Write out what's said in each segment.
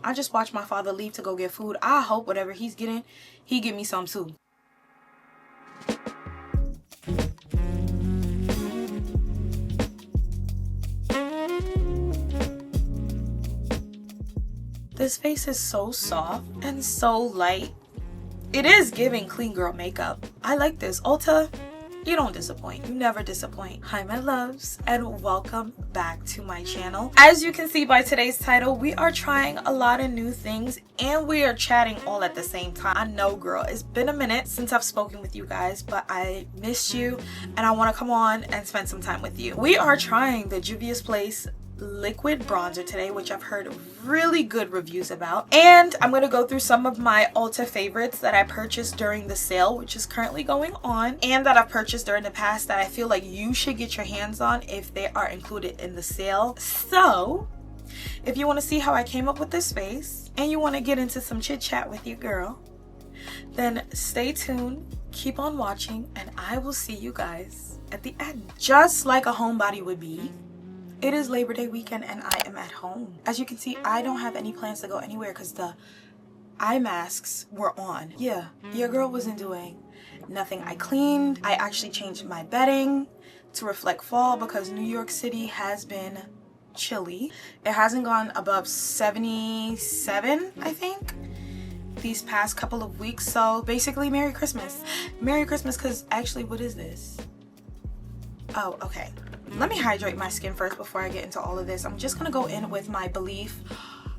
I just watched my father leave to go get food. I hope whatever he's getting, he give me some too. This face is so soft and so light. It is giving clean girl makeup. I like this. Ulta, you don't disappoint. You never disappoint. Hi my loves, and welcome back to my channel. As you can see by today's title, we are trying a lot of new things and we are chatting all at the same time. I know, girl, it's been a minute since I've spoken with you guys, but I missed you and I want to come on and spend some time with you. We are trying the Juvia's Place liquid bronzer today, which I've heard really good reviews about, and I'm going to go through some of my Ulta favorites that I purchased during the sale, which is currently going on, and that I've purchased during the past that I feel like you should get your hands on if they are included in the sale. So if you want to see how I came up with this face and you want to get into some chit chat with your girl, then stay tuned, keep on watching, and I will see you guys at the end. Just like a homebody would be, it is Labor Day weekend and I am at home. As you can see, I don't have any plans to go anywhere because the eye masks were on. Yeah, your girl wasn't doing nothing. I cleaned. I actually changed my bedding to reflect fall because New York City has been chilly. It hasn't gone above 77, I think, these past couple of weeks. So basically, Merry Christmas. Merry Christmas, because actually, what is this? Oh, okay. Let me hydrate my skin first before I get into all of this. I'm just gonna go in with my Belief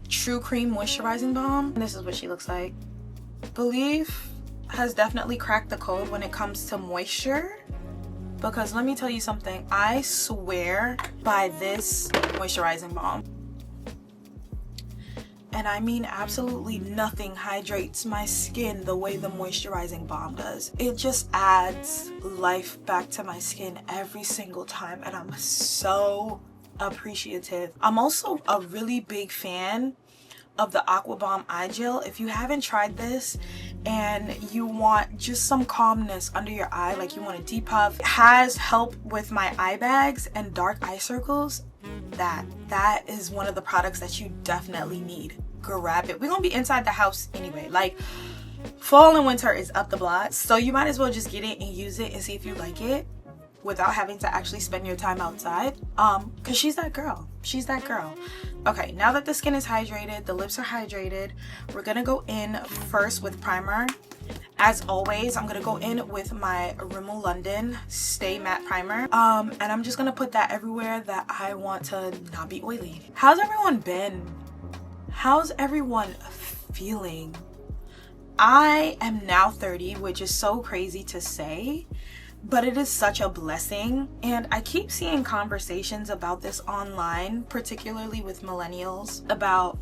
True Cream Moisturizing Balm. And this is what she looks like. Belief has definitely cracked the code when it comes to moisture, because let me tell you something, I swear by this moisturizing balm. And I mean absolutely nothing hydrates my skin the way the moisturizing balm does. It just adds life back to my skin every single time, and I'm so appreciative. I'm also a really big fan of the Aqua Bomb Eye Gel. If you haven't tried this and you want just some calmness under your eye, like you want a deep puff, it has helped with my eye bags and dark eye circles. That is one of the products that you definitely need. Grab it. We're gonna be inside the house anyway. Like, fall and winter is up the block, so you might as well just get it and use it and see if you like it without having to actually spend your time outside, because she's that girl. Okay, now that the skin is hydrated, the lips are hydrated, we're gonna go in first with primer. As always, I'm gonna go in with my Rimmel London Stay Matte Primer, and I'm just gonna put that everywhere that I want to not be oily. How's everyone been? How's everyone feeling? I am now 30, which is so crazy to say, but it is such a blessing. And I keep seeing conversations about this online, particularly with millennials, about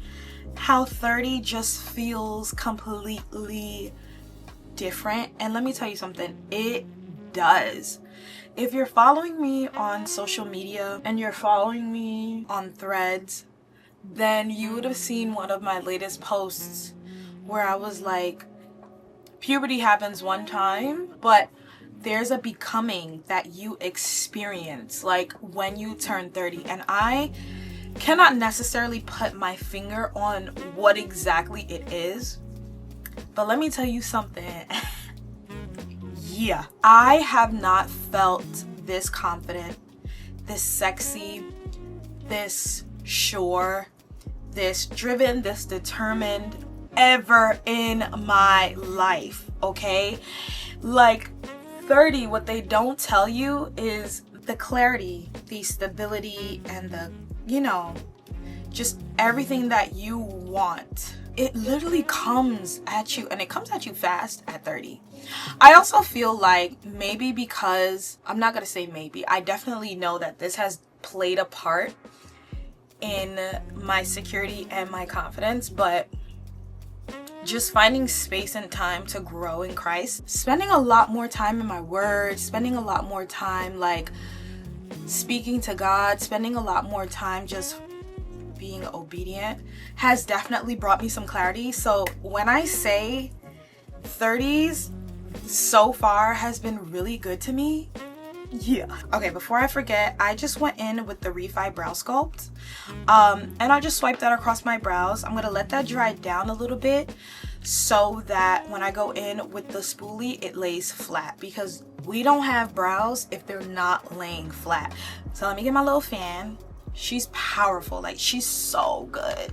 how 30 just feels completely different. And let me tell you something, it does. If you're following me on social media and you're following me on Threads, then you would have seen one of my latest posts where I was like, puberty happens one time, but there's a becoming that you experience like when you turn 30. And I cannot necessarily put my finger on what exactly it is, but let me tell you something. Yeah, I have not felt this confident, this sexy, this sure, this driven, this determined ever in my life, okay? Like 30, what they don't tell you is the clarity, the stability, and the, you know, just everything that you want. It literally comes at you, and it comes at you fast at 30. I also feel like maybe because, I'm not gonna say maybe, I definitely know that this has played a part in my security and my confidence, but just finding space and time to grow in Christ, spending a lot more time in my word, spending a lot more time like speaking to God, spending a lot more time just being obedient has definitely brought me some clarity. So when I say 30s so far has been really good to me, Yeah. Okay, before I forget, I just went in with the Refi Brow Sculpt. And I just swiped that across my brows. I'm gonna let that dry down a little bit so that when I go in with the spoolie, it lays flat, because we don't have brows if they're not laying flat. So let me get my little fan. She's powerful, like she's so good.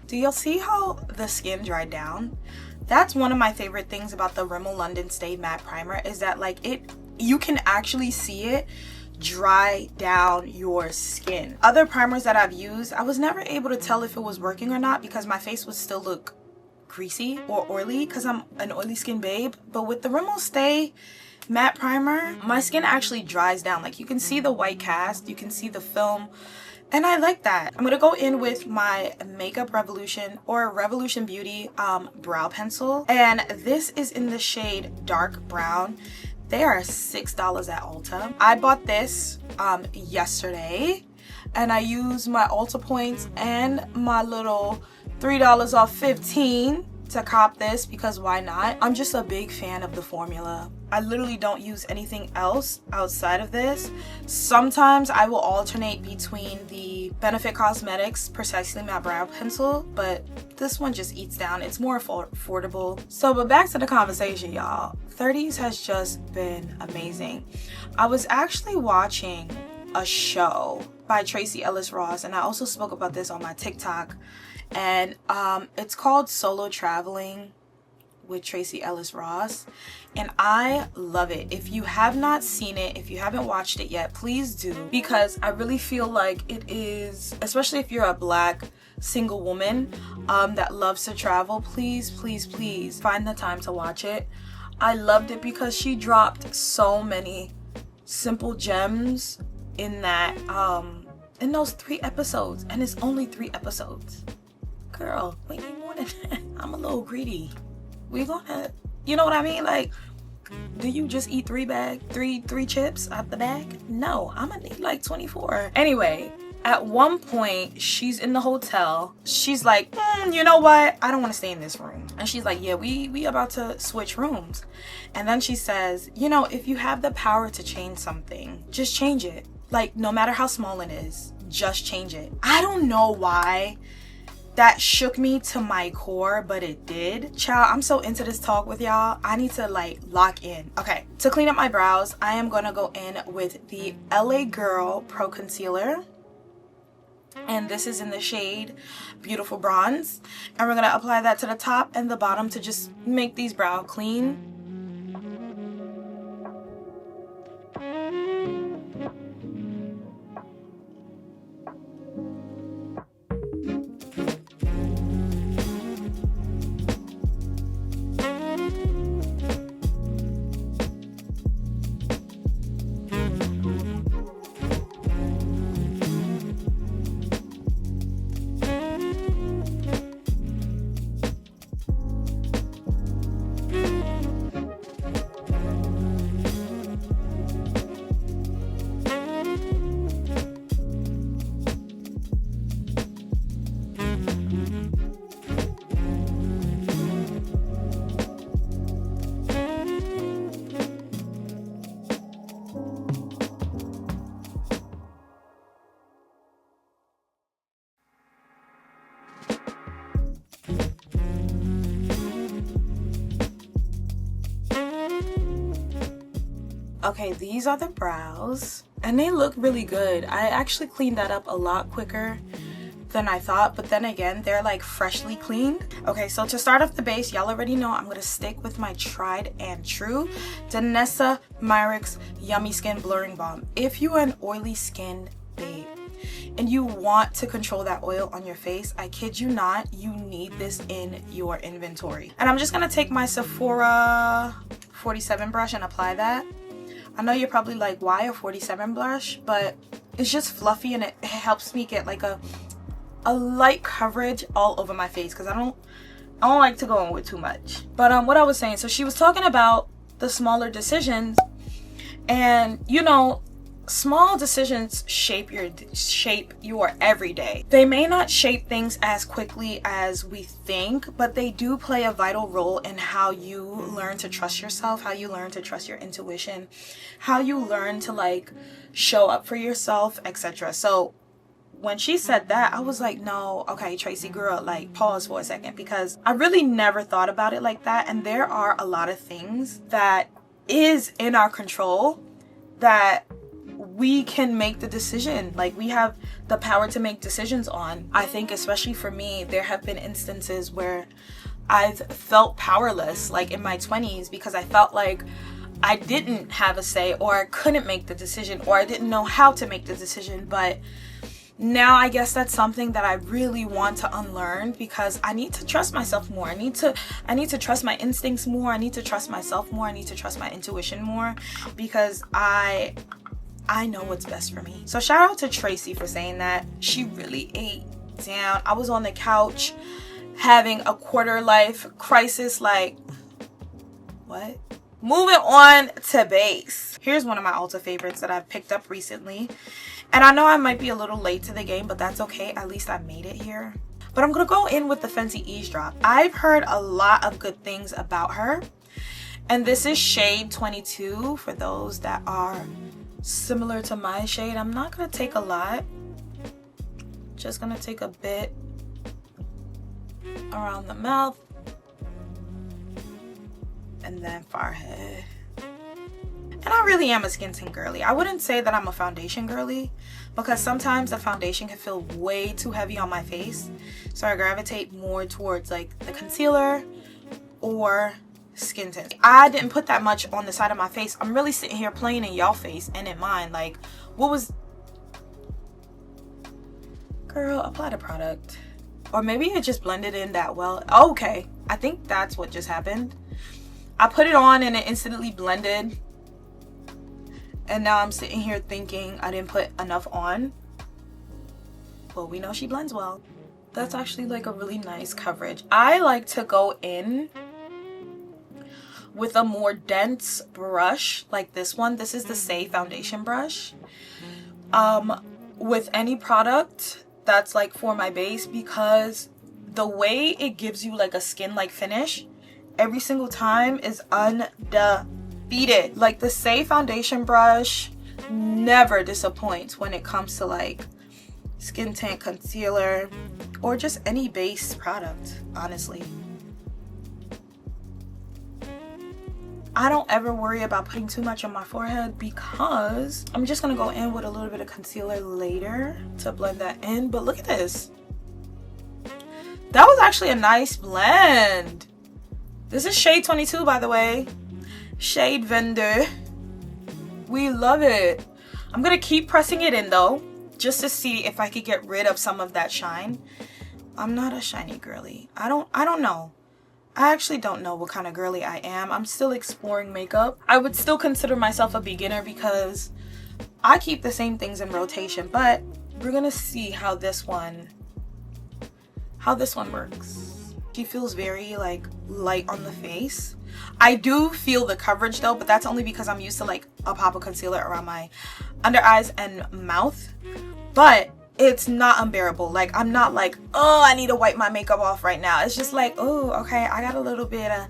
Do y'all see how the skin dried down? That's one of my favorite things about the Rimmel London Stay Matte Primer, is that like you can actually see it dry down your skin. Other primers that I've used, I was never able to tell if it was working or not because my face would still look greasy or oily because I'm an oily skin babe. But with the Rimmel Stay Matte Primer, my skin actually dries down. Like you can see the white cast, you can see the film. And I like that. I'm gonna go in with my Makeup Revolution or Revolution Beauty brow pencil. And this is in the shade Dark Brown. They are $6 at Ulta. I bought this yesterday, and I used my Ulta points and my little $3 off 15 to cop this because why not? I'm just a big fan of the formula. I literally don't use anything else outside of this. Sometimes I will alternate between the Benefit Cosmetics Precisely Matte Brow Pencil, but this one just eats down. It's more affordable. So, but back to the conversation, y'all. 30s has just been amazing. I was actually watching a show by Tracee Ellis Ross, and I also spoke about this on my TikTok, and it's called Solo Traveling with Tracee Ellis Ross, and I love it. If you have not seen it, if you haven't watched it yet, please do, because I really feel like it is, especially if you're a Black single woman that loves to travel, please find the time to watch it. I loved it because she dropped so many simple gems in that in those 3 episodes, and it's only 3 episodes. Girl, we need more than that. I'm a little greedy. We're gonna, you know what I mean? Like, do you just eat 3 chips out the bag? No, I'm gonna need like 24. Anyway, at one point, she's in the hotel. She's like, you know what? I don't want to stay in this room. And she's like, yeah, we about to switch rooms. And then she says, you know, if you have the power to change something, just change it. Like, no matter how small it is, just change it. I don't know why that shook me to my core, but it did. Child, I'm so into this talk with y'all. I need to like lock in. Okay, to clean up my brows, I am gonna go in with the LA Girl Pro Concealer. And this is in the shade Beautiful Bronze. And we're gonna apply that to the top and the bottom to just make these brows clean. Okay, these are the brows and they look really good. I actually cleaned that up a lot quicker than I thought, but then again, they're like freshly cleaned. Okay, so to start off the base, y'all already know I'm gonna stick with my tried and true Danessa Myricks Yummy Skin Blurring Balm. If you're an oily skin babe and you want to control that oil on your face, I kid you not, you need this in your inventory. And I'm just gonna take my Sephora 47 brush and apply that. I know you're probably like, why a 47 brush? But it's just fluffy and it helps me get like a light coverage all over my face, because I don't like to go in with too much. But what I was saying, so she was talking about the smaller decisions, and you know, Small decisions shape your everyday. They may not shape things as quickly as we think, but they do play a vital role in how you learn to trust yourself, how you learn to trust your intuition, how you learn to like show up for yourself, etc. So when she said that, I was like, no, okay, Tracy, girl, like pause for a second, because I really never thought about it like that. And there are a lot of things that is in our control that we can make the decision. Like, we have the power to make decisions on. I think especially for me, there have been instances where I've felt powerless, like in my 20s, because I felt like I didn't have a say, or I couldn't make the decision, or I didn't know how to make the decision. But now I guess that's something that I really want to unlearn, because I need to trust myself more. I need to trust my instincts more. I need to trust myself more. I need to trust my intuition more, because I know what's best for me. So shout out to Tracy for saying that. She really ate down. I was on the couch having a quarter life crisis, like, what? Moving on to base. Here's one of my Ulta favorites that I've picked up recently. And I know I might be a little late to the game, but that's okay. At least I made it here. But I'm going to go in with the Fenty Eavesdrop. I've heard a lot of good things about her. And this is shade 22 for those that are similar to my shade. I'm not going to take a lot. Just going to take a bit around the mouth. And then forehead. And I really am a skin tint girly. I wouldn't say that I'm a foundation girly, because sometimes the foundation can feel way too heavy on my face. So I gravitate more towards like the concealer or skin tint. I didn't put that much on the side of my face. I'm really sitting here playing in y'all face and in mine. Like, what was... Girl, apply the product. Or maybe it just blended in that well. Okay, I think that's what just happened. I put it on and it instantly blended. And now I'm sitting here thinking I didn't put enough on. Well, we know she blends well. That's actually like a really nice coverage. I like to go in with a more dense brush like this one. This is the Say foundation brush. With any product that's like for my base, because the way it gives you like a skin-like finish every single time is undefeated. Like, the Say foundation brush never disappoints when it comes to like skin tint, concealer, or just any base product, honestly. I don't ever worry about putting too much on my forehead, because I'm just gonna go in with a little bit of concealer later to blend that in. But look at this. That was actually a nice blend. This is shade 22, by the way. Shade Vendor. We love it. I'm gonna keep pressing it in though, just to see if I could get rid of some of that shine. I'm not a shiny girly. I don't know. I actually don't know what kind of girly I am. I'm still exploring makeup. I would still consider myself a beginner because I keep the same things in rotation, but we're gonna see how this one works. She feels very like light on the face. I do feel the coverage though, but that's only because I'm used to like a pop of concealer around my under eyes and mouth. But it's not unbearable. Like, I'm not like, oh, I need to wipe my makeup off right now. It's just like, oh, okay, I got a little bit of,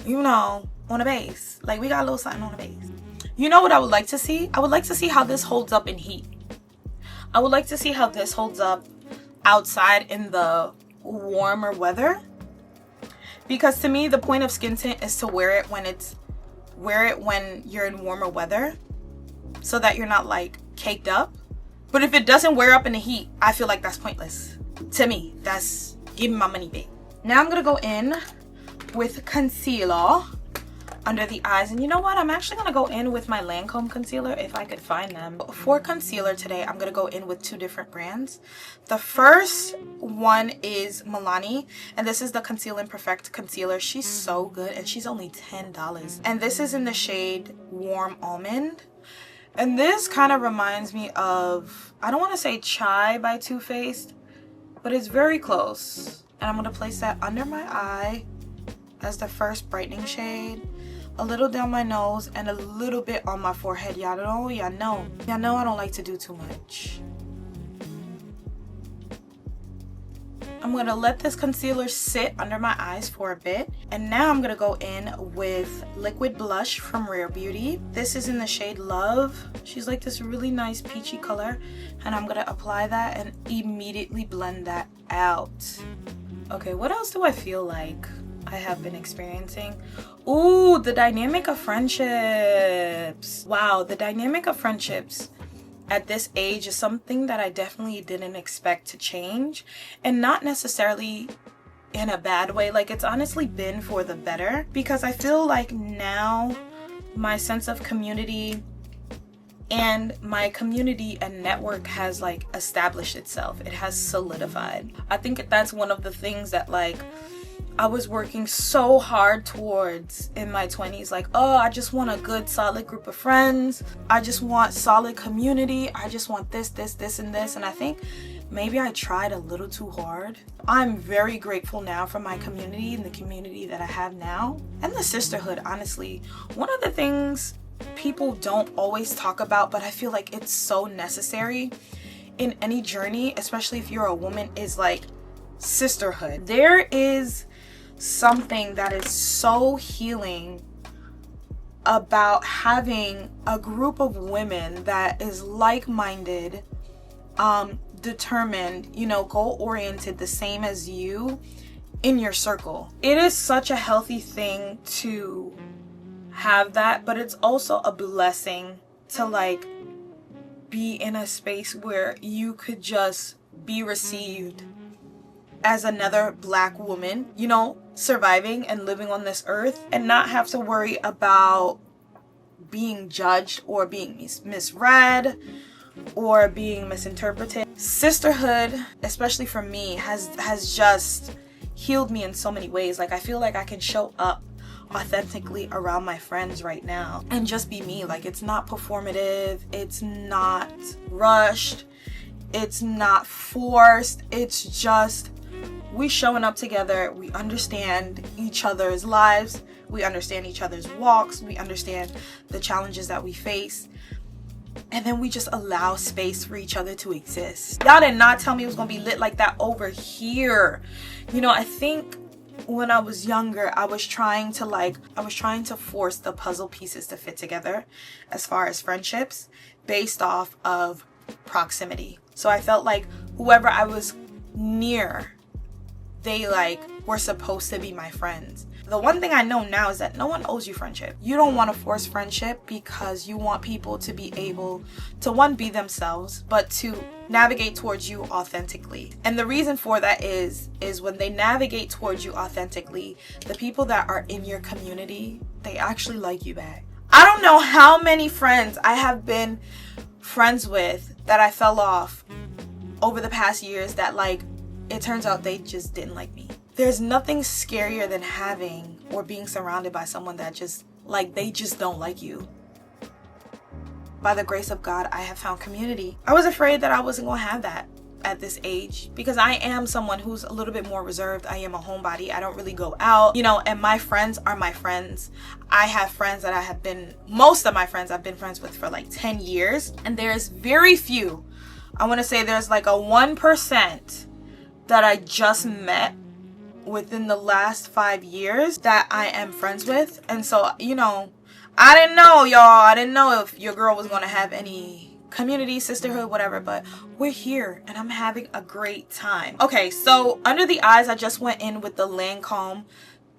you know, on the base. Like, we got a little something on the base. You know what I would like to see? I would like to see how this holds up in heat. I would like to see how this holds up outside in the warmer weather. Because to me, the point of skin tint is to wear it when you're in warmer weather, so that you're not like caked up. But if it doesn't wear up in the heat, I feel like that's pointless. To me, that's giving my money back. Now I'm gonna go in with concealer under the eyes. And you know what? I'm actually gonna go in with my Lancome concealer if I could find them. For concealer today, I'm gonna go in with two different brands. The first one is Milani, and this is the Conceal and Perfect concealer. She's so good, and she's only $10. And this is in the shade Warm Almond. And this kind of reminds me of, I don't want to say Chai by Too Faced, but it's very close. And I'm going to place that under my eye as the first brightening shade. a little down my nose, and a little bit on my forehead. Y'all know I don't like to do too much. I'm going to let this concealer sit under my eyes for a bit. And now I'm going to go in with liquid blush from Rare Beauty. This is in the shade Love. She's like this really nice peachy color. And I'm going to apply that and immediately blend that out. Okay, what else do I feel like I have been experiencing? Ooh, the dynamic of friendships. Wow, the dynamic of friendships at this age is something that I definitely didn't expect to change, and not necessarily in a bad way. Like, it's honestly been for the better, because I feel like now my sense of community and my community and network has like established itself. It has solidified. I think that's one of the things that like I was working so hard towards in my 20s. Like, oh, I just want a good solid group of friends. I just want solid community. I just want this, and this. And I think maybe I tried a little too hard. I'm very grateful now for my community and the community that I have now. And the sisterhood, honestly. One of the things people don't always talk about, but I feel like it's so necessary in any journey, especially if you're a woman, is like sisterhood. There is something that is so healing about having a group of women that is like-minded, determined, you know, goal-oriented, the same as you in your circle. It is such a healthy thing to have that, but it's also a blessing to like be in a space where you could just be received as another Black woman, you know, surviving and living on this earth, and not have to worry about being judged or being misread or being misinterpreted. Sisterhood, especially for me, has just healed me in so many ways. Like, I feel like I can show up authentically around my friends right now and just be me. Like, it's not performative, it's not rushed, it's not forced, it's just we showing up together. We understand each other's lives, we understand each other's walks, we understand the challenges that we face, and then we just allow space for each other to exist. Y'all did not tell me it was gonna be lit like that over here. You know, I think when I was younger, I was trying to force the puzzle pieces to fit together as far as friendships based off of proximity. So I felt like whoever I was near, they like were supposed to be my friends. The one thing I know now is that no one owes you friendship. You don't want to force friendship because you want people to be able to, one, be themselves, but to navigate towards you authentically. And the reason for that is when they navigate towards you authentically, the people that are in your community, they actually like you back. I don't know how many friends I have been friends with that I fell off over the past years that like, it turns out they just didn't like me. There's nothing scarier than having or being surrounded by someone that just like, they just don't like you. By the grace of God, I have found community. I was afraid that I wasn't gonna have that at this age because I am someone who's a little bit more reserved. I am a homebody. I don't really go out, you know, and my friends are my friends. I have friends that most of my friends I've been friends with for like 10 years. And there's very few, I wanna say there's like a 1% that I just met within the last 5 years that I am friends with. And so, you know, I didn't know, y'all. I didn't know if your girl was going to have any community, sisterhood, whatever, but we're here and I'm having a great time. Okay, so under the eyes, I just went in with the Lancome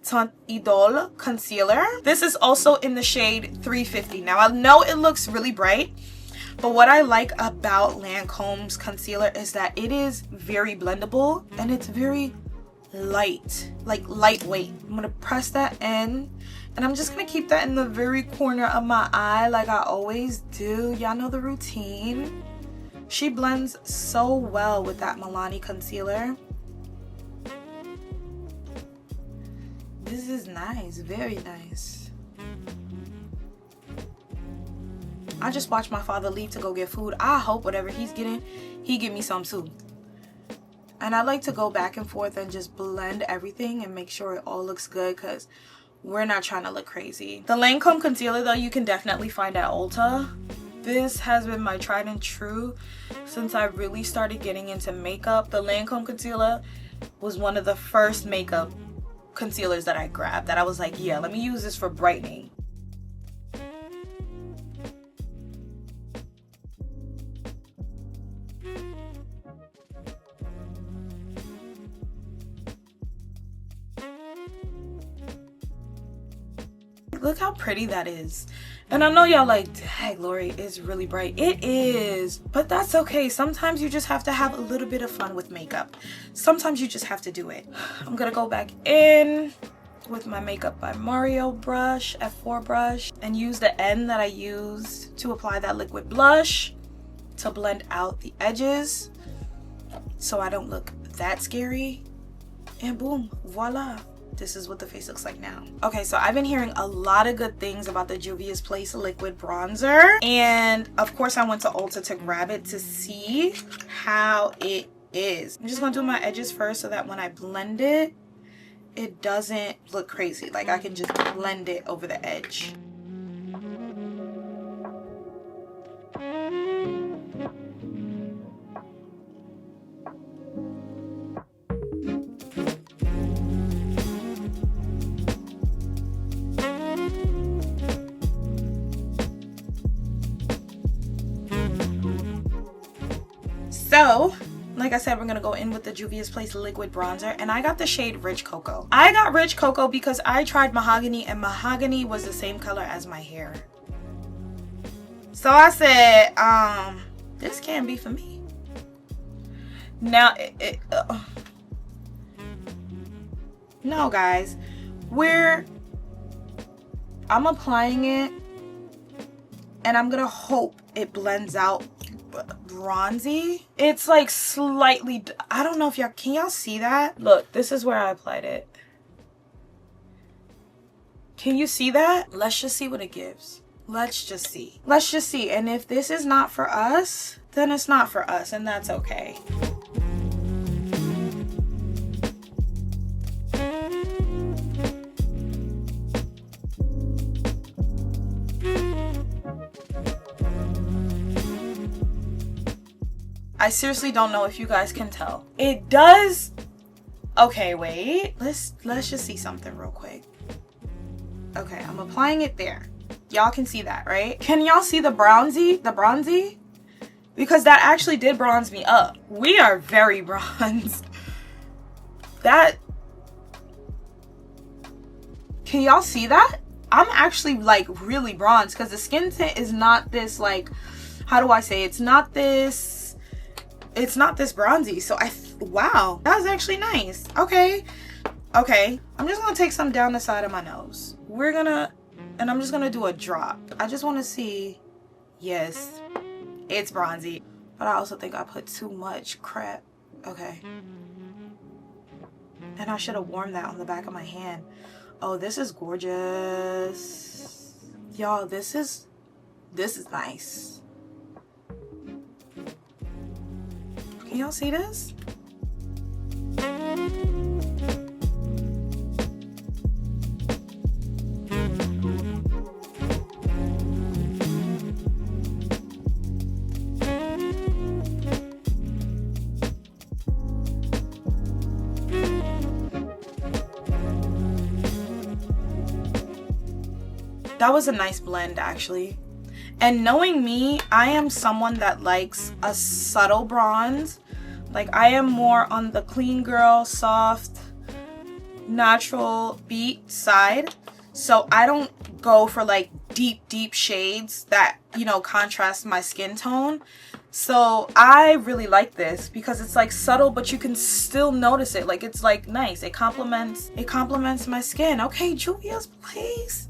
Teint Idole concealer. This is also in the shade 350. Now, I know it looks really bright, but what I like about Lancome's concealer is that it is very blendable and it's very light, like lightweight. I'm gonna press that in and I'm just gonna keep that in the very corner of my eye like I always do. Y'all know the routine. She blends so well with that Milani concealer. This is nice, very nice. I just watched my father leave to go get food. I hope whatever he's getting, he give me some too. And I like to go back and forth and just blend everything and make sure it all looks good, because we're not trying to look crazy. The Lancome concealer though, you can definitely find at Ulta. This has been my tried and true since I really started getting into makeup. The Lancome concealer was one of the first makeup concealers that I grabbed, that I was like, yeah, let me use this for brightening. Look how pretty that is. And I know y'all like, dang, Lori, it's really bright. It is, but that's okay. Sometimes you just have to have a little bit of fun with makeup. Sometimes you just have to do it. I'm gonna go back in with my Makeup by Mario brush, F4 brush, and use the end that I used to apply that liquid blush to blend out the edges so I don't look that scary. And boom, voila. This is what the face looks like now. Okay, so I've been hearing a lot of good things about the Juvia's Place liquid bronzer. And of course I went to Ulta to grab it to see how it is. I'm just gonna do my edges first so that when I blend it, it doesn't look crazy. Like I can just blend it over the edge. So, like I said, we're gonna go in with the Juvia's Place liquid bronzer, and I got the shade Rich Cocoa. I got Rich Cocoa because I tried Mahogany, and Mahogany was the same color as my hair. So I said, this can't be for me. Now, no guys, I'm applying it, and I'm gonna hope it blends out bronzy. It's like slightly, I don't know if y'all, can y'all see that? Look, this is where I applied it. Can you see that? Let's just see what it gives. Let's just see. Let's just see. And if this is not for us, then it's not for us, and that's okay. I seriously don't know if you guys can tell. It does. Okay, wait. Let's just see something real quick. Okay, I'm applying it there. Y'all can see that, right? Can y'all see the bronzy? The bronzy? Because that actually did bronze me up. We are very bronzed. That. Can y'all see that? I'm actually like really bronzed because the skin tint is not this like, how do I say? It's not this bronzy. So wow, that was actually nice. Okay, I'm just gonna take some down the side of my nose. And I'm just gonna do a drop. I just want to see. Yes, it's bronzy, but I also think I put too much crap. Okay, and I should have warmed that on the back of my hand. Oh, this is gorgeous, y'all. This is nice. Can y'all see this? That was a nice blend actually. And knowing me, I am someone that likes a subtle bronze. Like I am more on the clean girl, soft, natural beat side. So I don't go for like deep shades that, you know, contrast my skin tone. So I really like this because it's like subtle, but you can still notice it. Like it's like nice. It complements my skin. Okay, Juvia's Place.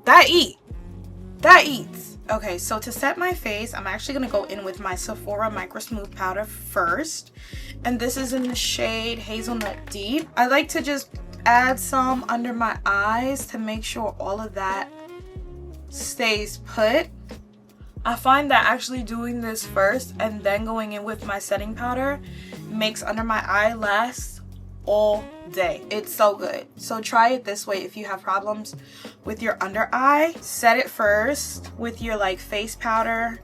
That eats. Okay, so to set my face, I'm actually gonna go in with my Sephora Micro Smooth Powder first. And this is in the shade Hazelnut Deep. I like to just add some under my eyes to make sure all of that stays put. I find that actually doing this first and then going in with my setting powder makes under my eye last all day. It's so good. So try it this way if you have problems with your under eye. Set it first with your like face powder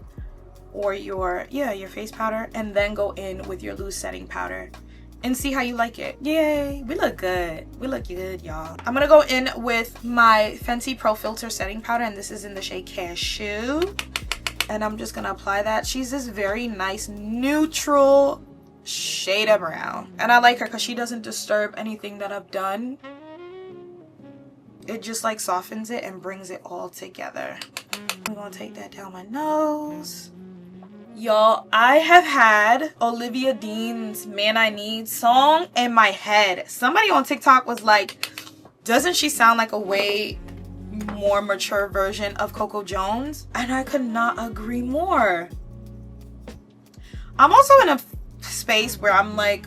or your face powder, and then go in with your loose setting powder and see how you like it. Yay, we look good. We look good, y'all. I'm gonna go in with my Fenty Pro Filter setting powder, and this is in the shade Cashew. And I'm just gonna apply that. She's this very nice neutral shade of brown. And I like her because she doesn't disturb anything that I've done. It just like softens it and brings it all together. I'm gonna take that down my nose. Y'all, I have had Olivia Dean's Man I Need song in my head. Somebody on TikTok was like, doesn't she sound like a way more mature version of Coco Jones? And I could not agree more. I'm also in a space where I'm like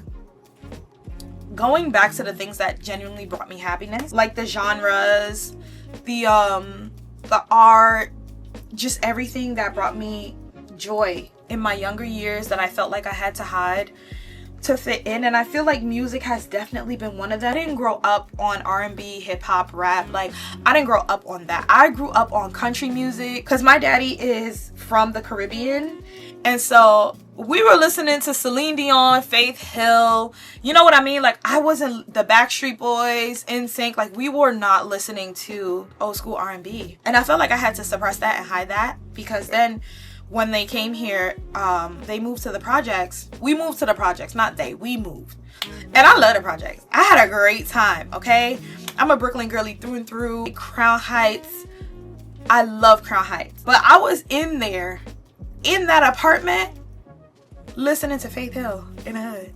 going back to the things that genuinely brought me happiness, like the genres, the art, just everything that brought me joy in my younger years that I felt like I had to hide to fit in. And I feel like music has definitely been one of them. I didn't grow up on R&B, hip-hop, rap. Like, I didn't grow up on that. I grew up on country music because my daddy is from the Caribbean, and so we were listening to Celine Dion, Faith Hill, you know what I mean? Like, I wasn't the Backstreet Boys, NSYNC. Like, we were not listening to old school R&B, and I felt like I had to suppress that and hide that, because then when they came here, they moved to the projects. We moved to the projects, not they. We moved. And I love the projects. I had a great time, okay? I'm a Brooklyn girly through and through. Crown Heights. I love Crown Heights. But I was in there, in that apartment, listening to Faith Hill in the hood.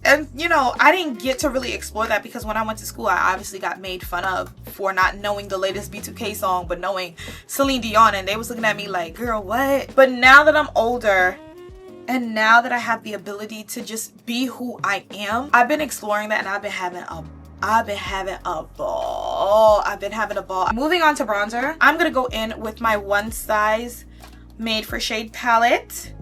And, you know, I didn't get to really explore that because when I went to school, I obviously got made fun of for not knowing the latest B2K song, but knowing Celine Dion, and they was looking at me like, girl, what? But now that I'm older, and now that I have the ability to just be who I am, I've been exploring that, and I've been having a ball. Moving on to bronzer, I'm gonna go in with my One Size Made for Shade palette.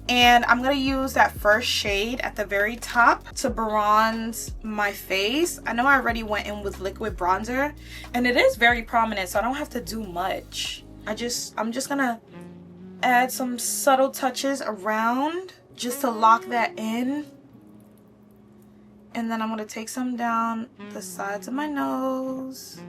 And I'm going to use that first shade at the very top to bronze my face. I know I already went in with liquid bronzer, and it is very prominent, so I don't have to do much. I'm just going to add some subtle touches around just to lock that in. And then I'm going to take some down the sides of my nose.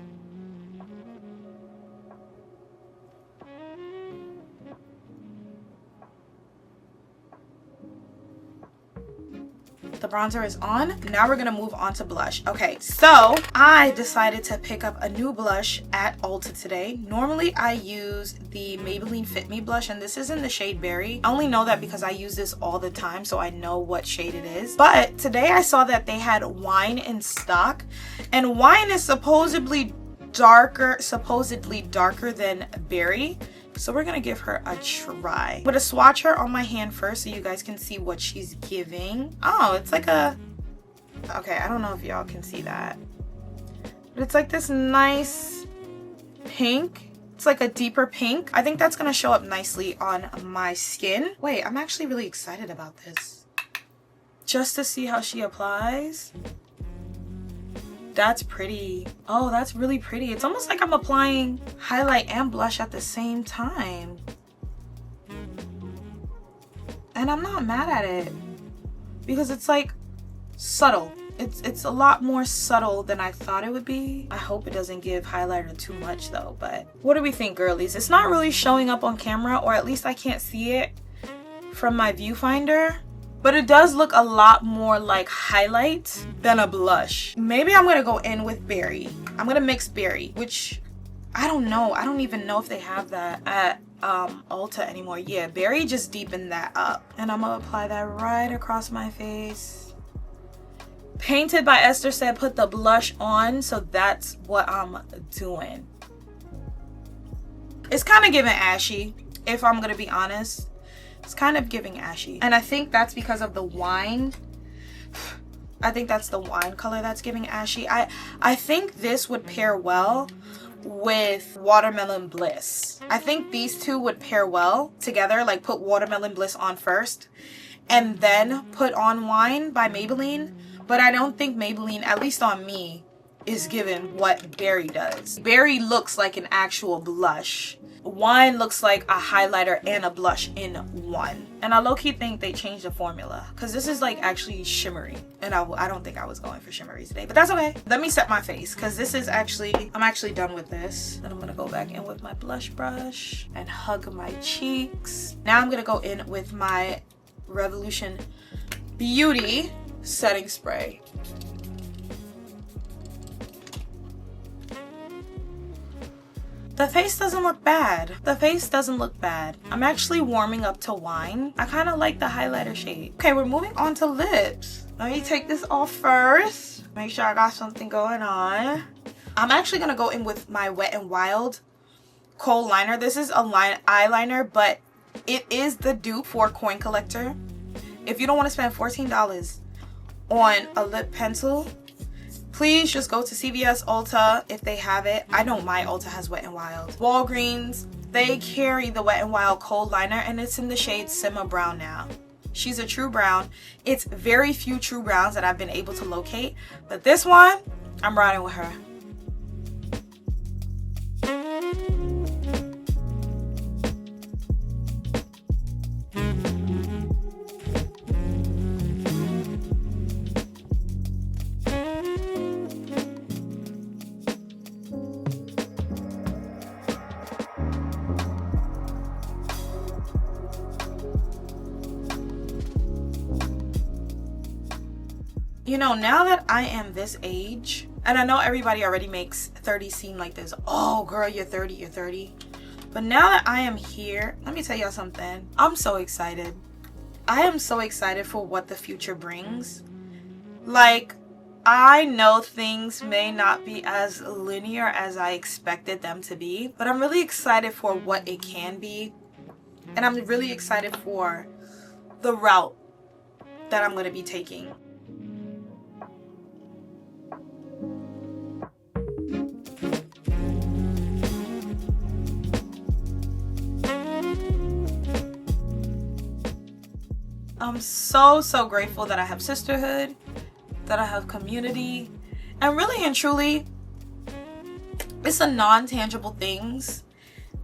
The bronzer is on. Now we're gonna move on to blush. Okay, so I decided to pick up a new blush at Ulta today. Normally I use the Maybelline Fit Me blush, and this is in the shade Berry. I only know that because I use this all the time, so I know what shade it is. But today I saw that they had Wine in stock, and Wine is supposedly darker than Berry. So we're gonna give her a try. I'm gonna swatch her on my hand first so you guys can see what she's giving. Oh, it's like a, okay, I don't know if y'all can see that, but it's like this nice pink. It's like a deeper pink. I think that's gonna show up nicely on my skin. Wait, I'm actually really excited about this, just to see how she applies. That's pretty. Oh, that's really pretty. It's almost like I'm applying highlight and blush at the same time. And I'm not mad at it because it's like subtle. It's a lot more subtle than I thought it would be. I hope it doesn't give highlighter too much though, but what do we think, girlies? It's not really showing up on camera, or at least I can't see it from my viewfinder. But it does look a lot more like highlight than a blush. Maybe I'm gonna go in with Berry. I'm gonna mix Berry, which I don't know. I don't even know if they have that at Ulta anymore. Yeah, Berry just deepened that up. And I'm gonna apply that right across my face. Painted by Esther said put the blush on, so that's what I'm doing. It's kind of giving ashy, if I'm gonna be honest. It's kind of giving ashy, and I think that's because of the wine. I think that's the wine color that's giving ashy. I think this would pair well with Watermelon Bliss. I think these two would pair well together. Like, put Watermelon Bliss on first and then put on Wine by Maybelline. But I don't think Maybelline, at least on me, is given what Berry does. Berry looks like an actual blush. Wine looks like a highlighter and a blush in one. And I low-key think they changed the formula, because this is like actually shimmery. And I don't think I was going for shimmery today, but that's okay. Let me set my face, because this is actually, I'm actually done with this. Then I'm gonna go back in with my blush brush and hug my cheeks. Now I'm gonna go in with my Revolution Beauty setting spray. The face doesn't look bad. The face doesn't look bad. I'm actually warming up to Wine. I kind of like the highlighter shade. Okay, we're moving on to lips. Let me take this off first. Make sure I got something going on. I'm actually gonna go in with my Wet n Wild kohl liner. This is a eyeliner, but it is the dupe for Coin Collector. If you don't want to spend $14 on a lip pencil, please just go to CVS, Ulta if they have it. I know my Ulta has Wet n Wild. Walgreens, they carry the Wet n Wild kohl liner, and it's in the shade Simma Brown now. She's a true brown. It's very few true browns that I've been able to locate, but this one, I'm riding with her. You know, now that I am this age, and I know everybody already makes 30 seem like this, oh girl, you're 30, you're 30. But now that I am here, let me tell y'all something. I'm so excited. I am so excited for what the future brings. Like, I know things may not be as linear as I expected them to be, but I'm really excited for what it can be. And I'm really excited for the route that I'm going to be taking. I'm so grateful that I have sisterhood, that I have community, and really and truly, it's the non-tangible things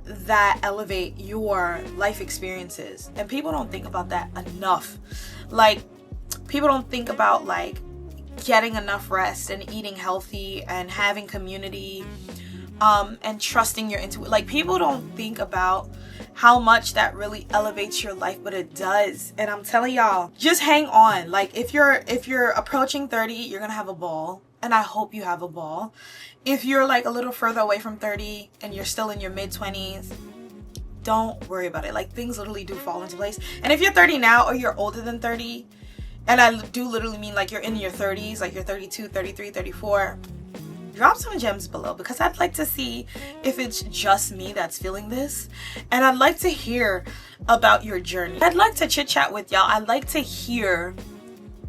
that elevate your life experiences, and people don't think about that enough. Like, people don't think about like getting enough rest and eating healthy and having community, and trusting your intuition. Like, people don't think about how much that really elevates your life, but it does. And I'm telling y'all, just hang on. Like, if you're approaching 30, you're gonna have a ball, and I hope you have a ball. If you're like a little further away from 30 and you're still in your mid-20s, don't worry about it. Like, things literally do fall into place. And if you're 30 now, or you're older than 30, and I do literally mean like you're in your 30s, like you're 32, 33, 34, drop some gems below, because I'd like to see if it's just me that's feeling this, and I'd like to hear about your journey. I'd like to chit chat with y'all. I'd like to hear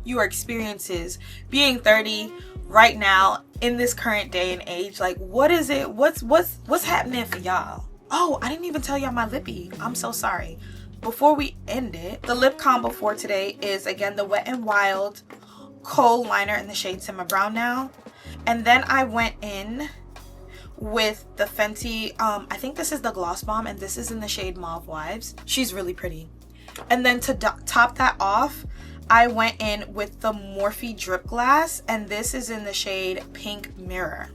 your experiences being 30 right now in this current day and age. Like, what is it? What's happening for y'all? Oh, I didn't even tell y'all my lippy. I'm so sorry. Before we end it, the lip combo for today is again the Wet n Wild kohl liner in the shade Simma Brown now. And then I went in with the Fenty, I think this is the Gloss Bomb, and this is in the shade Mauve Wives. She's really pretty. And then to top that off, I went in with the Morphe Drip Glass, and this is in the shade Pink Mirror.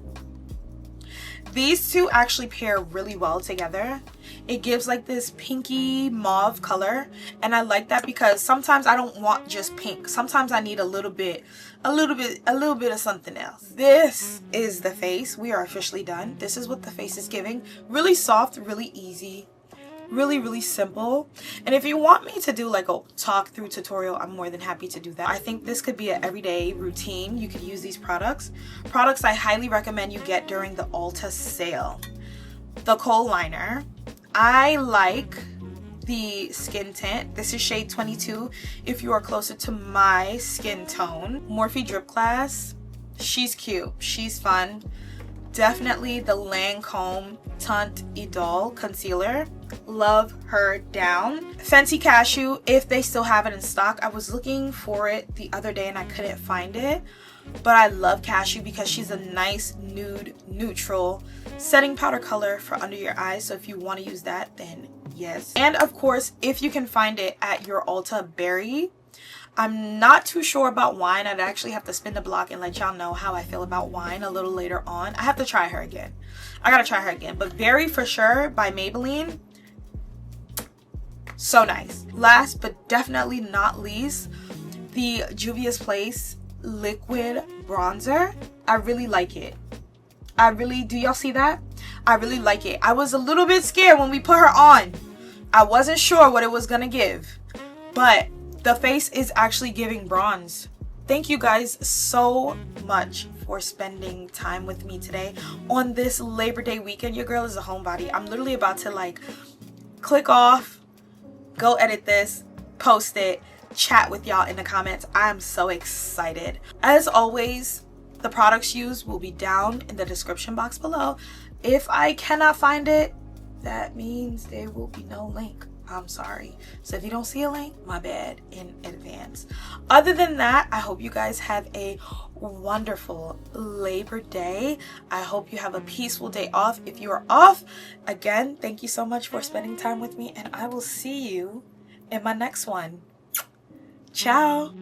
These two actually pair really well together. It gives like this pinky mauve color, and I like that because sometimes I don't want just pink. Sometimes I need a little bit of something else. This is the face. We are officially done. This is what the face is giving. Really soft, really easy, really simple. And if you want me to do like a talk through tutorial, I'm more than happy to do that. I think this could be an everyday routine. You could use these products I highly recommend you get during the Ulta sale. The kohl liner, I like the skin tint. This is shade 22 if you are closer to my skin tone. Morphe Drip Glass, she's cute, she's fun. Definitely the Lancome Teint Idole concealer. love her down. Fenty Cashew, if they still have it in stock. I was looking for it the other day and I couldn't find it. But I love Cashew because she's a nice nude neutral setting powder color for under your eyes. So if you want to use that, then yes. And of course, if you can find it at your Ulta Berry. I'm not too sure about Wine. I'd actually have to spin the block and let y'all know how I feel about Wine a little later on. I have to try her again. I gotta try her again. But Berry for sure by Maybelline. So nice. Last but definitely not least, the Juvia's Place liquid bronzer. I really like it. Do y'all see that? I really like it. I was a little bit scared when we put her on. I wasn't sure what it was gonna give, but the face is actually giving bronze. Thank you guys so much for spending time with me today on this Labor Day weekend. Your girl is a homebody. I'm literally about to like click off, go edit this, post it, chat with y'all in the comments. I am so excited. As always, the products used will be down in the description box below. If I cannot find it, that means there will be no link. I'm sorry. So if you don't see a link, my bad in advance. Other than that, I hope you guys have a wonderful Labor Day. I hope you have a peaceful day off. If you are off, again, thank you so much for spending time with me, and I will see you in my next one. Ciao.